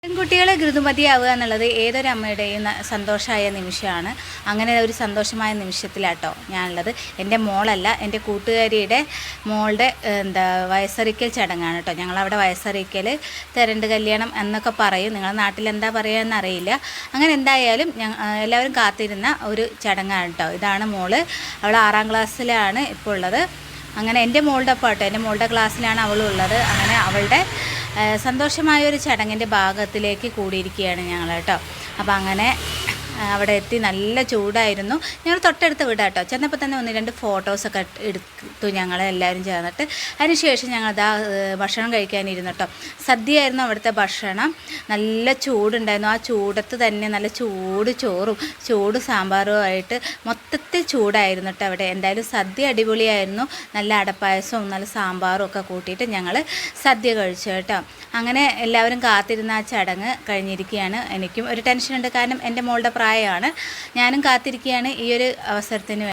പെൺകുട്ടികളെ ഋതുമതിയാവുക എന്നുള്ളത് ഏതൊരു അമ്മയുടെയും സന്തോഷമായ നിമിഷമാണ്. അങ്ങനെ ഒരു സന്തോഷമായ നിമിഷത്തിലാട്ടോ ഞാനുള്ളത്. എൻ്റെ മോളല്ല, എൻ്റെ കൂട്ടുകാരിയുടെ മോളുടെ വയസ്സറിക്കൽ ചടങ്ങാണ് കേട്ടോ. ഞങ്ങളവിടെ വയസ്സറിക്കൽ, തെരണ്ട് കല്യാണം എന്നൊക്കെ പറയും. നിങ്ങളുടെ നാട്ടിൽ എന്താ പറയുക എന്നറിയില്ല. അങ്ങനെ എന്തായാലും എല്ലാവരും കാത്തിരുന്ന ഒരു ചടങ്ങാണ് കേട്ടോ. ഇതാണ് മോള്. അവൾ 6ാം ക്ലാസ്സിലാണ് ഇപ്പോൾ ഉള്ളത്. അങ്ങനെ എൻ്റെ മോളുടെ ഒപ്പം കേട്ടോ, എൻ്റെ മോളുടെ ക്ലാസ്സിലാണ് അവളുള്ളത്. അങ്ങനെ അവളുടെ സന്തോഷമായൊരു ചടങ്ങിൻ്റെ ഭാഗത്തിലേക്ക് കൂടിയിരിക്കുകയാണ് ഞങ്ങൾ കേട്ടോ. അപ്പോൾ അങ്ങനെ അവിടെ എത്തി. നല്ല ചൂടായിരുന്നു. ഞങ്ങൾ തൊട്ടടുത്ത് വിടാം കേട്ടോ. ചെന്നപ്പോൾ തന്നെ 1-2 ഫോട്ടോസൊക്കെ എടുത്തു ഞങ്ങൾ എല്ലാവരും ചേർന്നിട്ട്. അതിനുശേഷം ഞങ്ങൾ ഭക്ഷണം കഴിക്കാനിരുന്നു കേട്ടോ. സദ്യയായിരുന്നു അവിടുത്തെ ഭക്ഷണം. നല്ല ചൂടുണ്ടായിരുന്നു. ആ ചൂടത്ത് തന്നെ നല്ല ചൂട് ചോറും ചൂട് സാമ്പാറുമായിട്ട് മൊത്തത്തിൽ ചൂടായിരുന്നു കേട്ടോ അവിടെ. എന്തായാലും സദ്യ അടിപൊളിയായിരുന്നു. നല്ല അടപ്പായസവും നല്ല സാമ്പാറും ഒക്കെ കൂട്ടിയിട്ട് ഞങ്ങൾ സദ്യ കഴിച്ചു കേട്ടോ. അങ്ങനെ എല്ലാവരും കാത്തിരുന്ന ആ ചടങ്ങ് കഴിഞ്ഞിരിക്കുകയാണ്. എനിക്കും ഒരു ടെൻഷനുണ്ട്, കാരണം എൻ്റെ മോളുടെ പ്രായമാണ്. ഞാനും കാത്തിരിക്കുകയാണ് ഈ ഒരു അവസരത്തിന്.